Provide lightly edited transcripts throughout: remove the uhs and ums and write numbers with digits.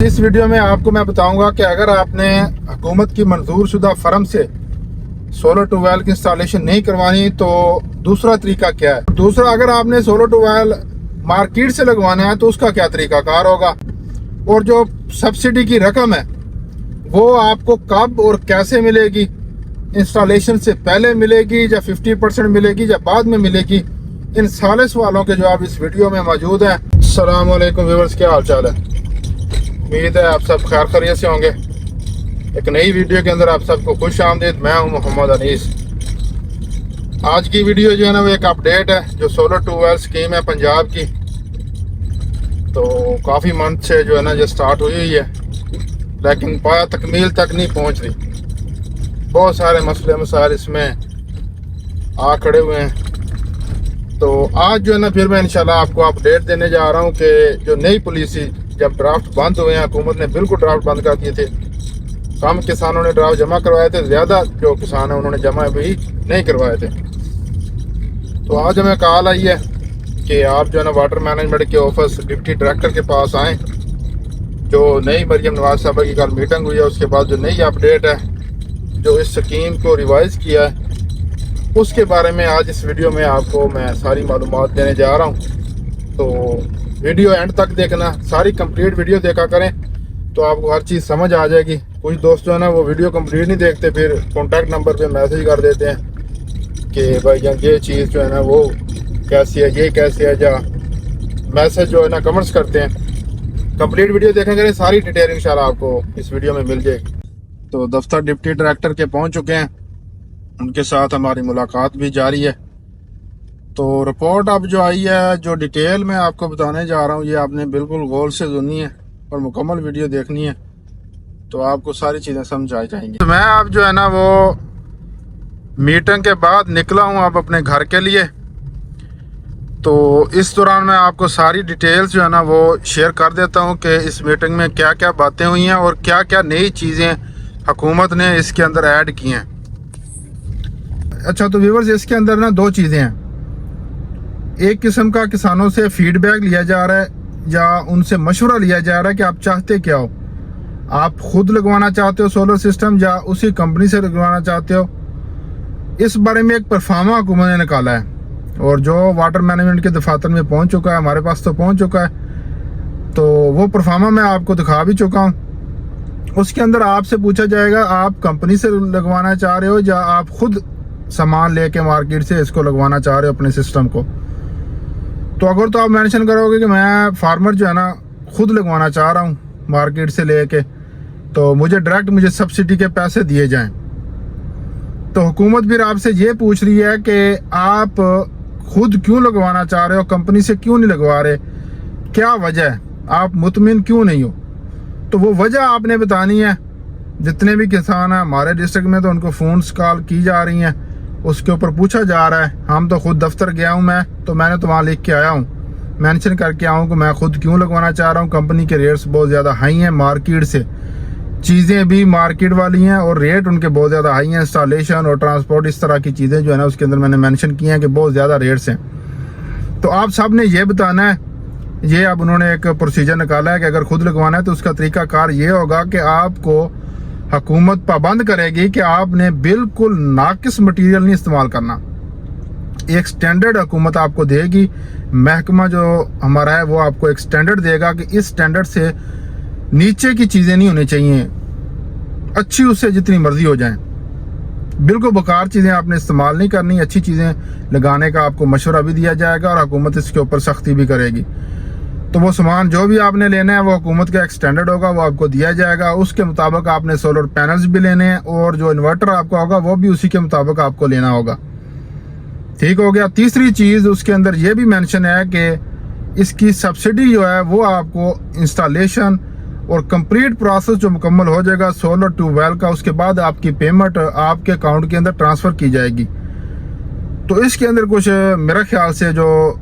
इस वीडियो में आपको मैं बताऊंगा कि अगर आपने हुकूमत की मंजूर शुदा फर्म से सोलर ट्यूबवेल की इंस्टॉलेशन नहीं करवानी तो दूसरा तरीका क्या है। दूसरा, अगर आपने सोलर ट्यूबवेल मार्केट से लगवाना है तो उसका क्या तरीका कार होगा, और जो सब्सिडी की रकम है वो आपको कब और कैसे मिलेगी, इंस्टॉलेशन से पहले मिलेगी या 50% मिलेगी या बाद में मिलेगी, इन सारे सवालों के जवाब इस वीडियो में मौजूद हैं। अस्सलाम वालेकुम व्यूअर्स, क्या हाल चाल है। उम्मीद है आप सब खैर खैरियत से होंगे। एक नई वीडियो के अंदर आप सबको खुश आमदीद। मैं हूं मोहम्मद अनीस। आज की वीडियो जो है ना वो एक अपडेट है जो सोलर ट्यूबवेल स्कीम है पंजाब की। तो काफ़ी मंथ से जो है ना ये स्टार्ट हुई है, लेकिन पाया तकमील तक नहीं पहुंच रही। बहुत सारे मसले मसाइल इसमें आ खड़े हुए हैं। तो आज जो है ना फिर मैं इंशाल्लाह आपको अपडेट देने जा रहा हूं कि जो नई पॉलिसी, जब ड्राफ्ट बंद हुए हैं, हुकूमत ने बिल्कुल ड्राफ्ट बंद कर दिए थे। कम किसानों ने ड्राफ्ट जमा करवाए थे, ज़्यादा जो किसान हैं उन्होंने जमा भी नहीं करवाए थे। तो आज हमें कॉल आई है कि आप जो है ना वाटर मैनेजमेंट के ऑफिस डिप्टी डायरेक्टर के पास आएँ। जो नई मरियम नवाज साहबा की कल मीटिंग हुई है उसके बाद जो नई अपडेट है, जो इस स्कीम को रिवाइज़ किया है, उसके बारे में आज इस वीडियो में आपको मैं सारी मालूमात देने जा रहा हूँ। तो वीडियो एंड तक देखना, सारी कंप्लीट वीडियो देखा करें तो आपको हर चीज़ समझ आ जाएगी। कुछ दोस्त जो है ना वो वीडियो कंप्लीट नहीं देखते, फिर कॉन्टैक्ट नंबर पे मैसेज कर देते हैं कि भाई ये चीज़ जो है ना वो कैसी है, ये कैसे है, या मैसेज जो है ना कमेंट्स करते हैं। कंप्लीट वीडियो देखा करें, सारी डिटेल इंशाल्लाह आपको इस वीडियो में मिल जाएगी। तो दफ्तर डिप्टी डायरेक्टर के पहुँच चुके हैं, उनके साथ हमारी मुलाकात भी जारी है। तो रिपोर्ट अब जो आई है, जो डिटेल मैं आपको बताने जा रहा हूँ, ये आपने बिल्कुल गौर से सुननी है और मुकम्मल वीडियो देखनी है, तो आपको सारी चीज़ें समझ आ जाएंगी। तो मैं अब जो है ना वो मीटिंग के बाद निकला हूँ अब अपने घर के लिए। तो इस दौरान मैं आपको सारी डिटेल्स जो है ना वो शेयर कर देता हूँ कि इस मीटिंग में क्या क्या बातें हुई हैं और क्या क्या नई चीज़ें हुकूमत ने इसके अंदर ऐड की हैं। अच्छा, तो व्यूअर्स, इसके अंदर ना दो चीज़ें हैं। एक किस्म का किसानों से फीडबैक लिया जा रहा है या उनसे मशवरा लिया जा रहा है कि आप चाहते क्या हो, आप खुद लगवाना चाहते हो सोलर सिस्टम या उसी कंपनी से लगवाना चाहते हो। इस बारे में एक परफार्मा हुकूमत ने निकाला है और जो वाटर मैनेजमेंट के दफातर में पहुंच चुका है, हमारे पास तो पहुंच चुका है। तो वो परफार्मा मैं आपको दिखा भी चुका हूँ। उसके अंदर आपसे पूछा जाएगा आप कंपनी से लगवाना चाह रहे हो या आप खुद सामान लेके मार्केट से इसको लगवाना चाह रहे हो अपने सिस्टम को। तो अगर तो आप मेंशन करोगे कि मैं फार्मर जो है ना खुद लगवाना चाह रहा हूँ मार्केट से लेके, तो मुझे सब्सिडी के पैसे दिए जाएं। तो हुकूमत फिर आपसे ये पूछ रही है कि आप खुद क्यों लगवाना चाह रहे हो, कंपनी से क्यों नहीं लगवा रहे, क्या वजह है, आप मुतमिन क्यों नहीं हो। तो वो वजह आपने बतानी है। जितने भी किसान हैं हमारे डिस्ट्रिक्ट में, तो उनको फ़ोन कॉल की जा रही हैं, उसके ऊपर पूछा जा रहा है। हम तो खुद दफ्तर गया हूँ मैं, तो मैंने तो वहाँ लिख के आया हूँ, मेंशन करके आया हूँ कि मैं खुद क्यों लगवाना चाह रहा हूँ। कंपनी के रेट्स बहुत ज़्यादा हाई हैं मार्केट से, चीज़ें भी मार्केट वाली हैं और रेट उनके बहुत ज़्यादा हाई हैं। इंस्टॉलेशन और ट्रांसपोर्ट, इस तरह की चीज़ें जो है ना उसके अंदर मैंने मेंशन की हैं कि बहुत ज़्यादा रेट्स हैं। तो आप सब ने ये बताना है। ये अब उन्होंने एक प्रोसीजर निकाला है कि अगर खुद लगवाना है तो उसका तरीकाकार ये होगा कि आपको हुकूमत पाबंद करेगी कि आपने बिल्कुल नाकिस मटीरियल नहीं इस्तेमाल करना। एक स्टैंडर्ड हुकूमत आपको देगी, महकमा जो हमारा है वो आपको एक स्टैंडर्ड देगा कि इस स्टैंडर्ड से नीचे की चीज़ें नहीं होनी चाहिए, अच्छी उससे जितनी मर्जी हो जाए। बिल्कुल बेकार चीज़ें आपने इस्तेमाल नहीं करनी, अच्छी चीज़ें लगाने का आपको मशवरा भी दिया जाएगा और हुकूमत इसके ऊपर सख्ती भी करेगी। तो वो सामान जो भी आपने लेना है वो हुकूमत का एक स्टैंडर्ड होगा, वो आपको दिया जाएगा। उसके मुताबिक आपने सोलर पैनल्स भी लेने हैं और जो इन्वर्टर आपका होगा वो भी उसी के मुताबिक आपको लेना होगा। ठीक हो गया। तीसरी चीज़ उसके अंदर ये भी मेंशन है कि इसकी सब्सिडी जो है वो आपको इंस्टॉलेशन और कंप्लीट प्रोसेस जो मुकम्मल हो जाएगा सोलर ट्यूबवेल का, उसके बाद आपकी पेमेंट आपके अकाउंट के अंदर ट्रांसफ़र की जाएगी। तो इसके अंदर कुछ मेरा ख्याल से जो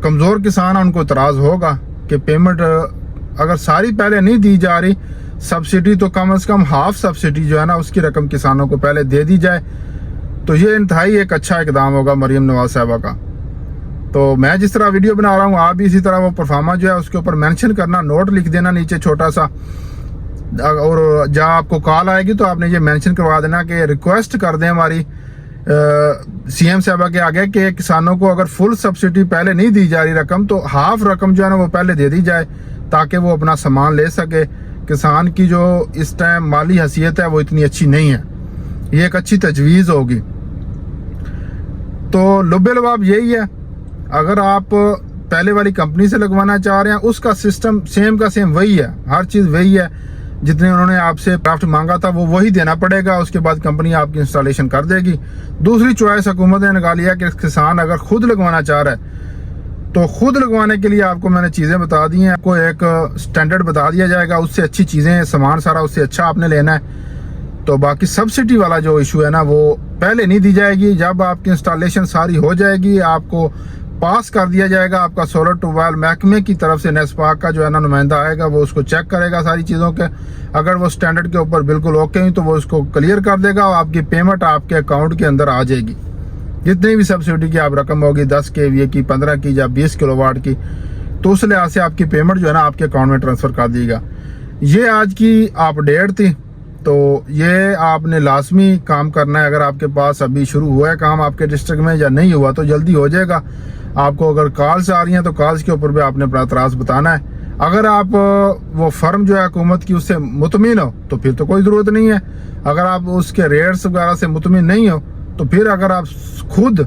कमज़ोर किसान है उनको इतराज़ होगा कि पेमेंट अगर सारी पहले नहीं दी जा रही सब्सिडी, तो कम से कम हाफ सब्सिडी जो है ना उसकी रकम किसानों को पहले दे दी जाए। तो ये इंतहाई एक अच्छा इकदाम होगा मरियम नवाज साहबा का। तो मैं जिस तरह वीडियो बना रहा हूँ आप भी इसी तरह वो परफॉर्मा जो है उसके ऊपर मेंशन करना, नोट लिख देना नीचे छोटा सा, और जब आपको कॉल आएगी तो आपने ये मेंशन करवा देना कि रिक्वेस्ट कर दें हमारी सीएम साहबा के आगे कि किसानों को अगर फुल सब्सिडी पहले नहीं दी जा रही रकम, तो हाफ रकम जो है ना वो पहले दे दी जाए ताकि वो अपना सामान ले सके। किसान की जो इस टाइम माली हैसियत है वो इतनी अच्छी नहीं है, ये एक अच्छी तजवीज़ होगी। तो लुब्बे लबाब यही है, अगर आप पहले वाली कंपनी से लगवाना चाह रहे हैं उसका सिस्टम सेम का सेम वही है, हर चीज़ वही है, जितने उन्होंने आपसे ड्राफ्ट मांगा था वो वही देना पड़ेगा, उसके बाद कंपनी आपकी इंस्टॉलेशन कर देगी। दूसरी चॉइस हुकूमत ने निकाली है कि किसान अगर खुद लगवाना चाह रहा है तो खुद लगवाने के लिए आपको मैंने चीज़ें बता दी हैं, आपको एक स्टैंडर्ड बता दिया जाएगा, उससे अच्छी चीज़ें सामान सारा उससे अच्छा आपने लेना है। तो बाकी सब्सिडी वाला जो इशू है ना वो पहले नहीं दी जाएगी, जब आपकी इंस्टॉलेशन सारी हो जाएगी आपको पास कर दिया जाएगा, आपका सोलर ट्यूबवेल महकमे की तरफ से नेस्पाक का जो है ना नुमाइंदा आएगा, वो उसको चेक करेगा सारी चीज़ों के, अगर वो स्टैंडर्ड के ऊपर बिल्कुल ओके हुई तो वो उसको क्लियर कर देगा और आपकी पेमेंट आपके अकाउंट के अंदर आ जाएगी। जितनी भी सब्सिडी की आप रकम होगी 10 kVA की, 15 की या 20 किलोवाट की, तो उस लिहाज से आपकी पेमेंट जो है ना आपके अकाउंट में ट्रांसफ़र कर देगा। ये आज की अपडेट थी, तो ये आपने लाजमी काम करना है। अगर आपके पास अभी शुरू हुआ है काम आपके डिस्ट्रिक्ट में या नहीं हुआ तो जल्दी हो जाएगा। आपको अगर कॉल्स आ रही हैं तो कॉल्स के ऊपर भी आपने अपना एतराज़ बताना है। अगर आप वो फर्म जो है हुकूमत की उससे मुतमिन हो तो फिर तो कोई ज़रूरत नहीं है। अगर आप उसके रेट्स वगैरह से मुतमिन नहीं हो तो फिर अगर आप खुद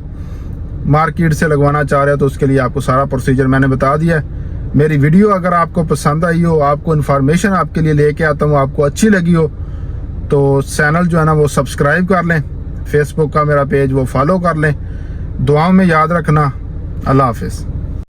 मार्केट से लगवाना चाह रहे हो तो उसके लिए आपको सारा प्रोसीजर मैंने बता दिया है। मेरी वीडियो अगर आपको पसंद आई हो, आपको इन्फॉर्मेशन आपके लिए लेके आता हूँ, आपको अच्छी लगी हो तो चैनल जो है ना वो सब्सक्राइब कर लें, फेसबुक का मेरा पेज वो फॉलो कर लें। दुआओं में याद रखना। अल्लाह हाफिज़।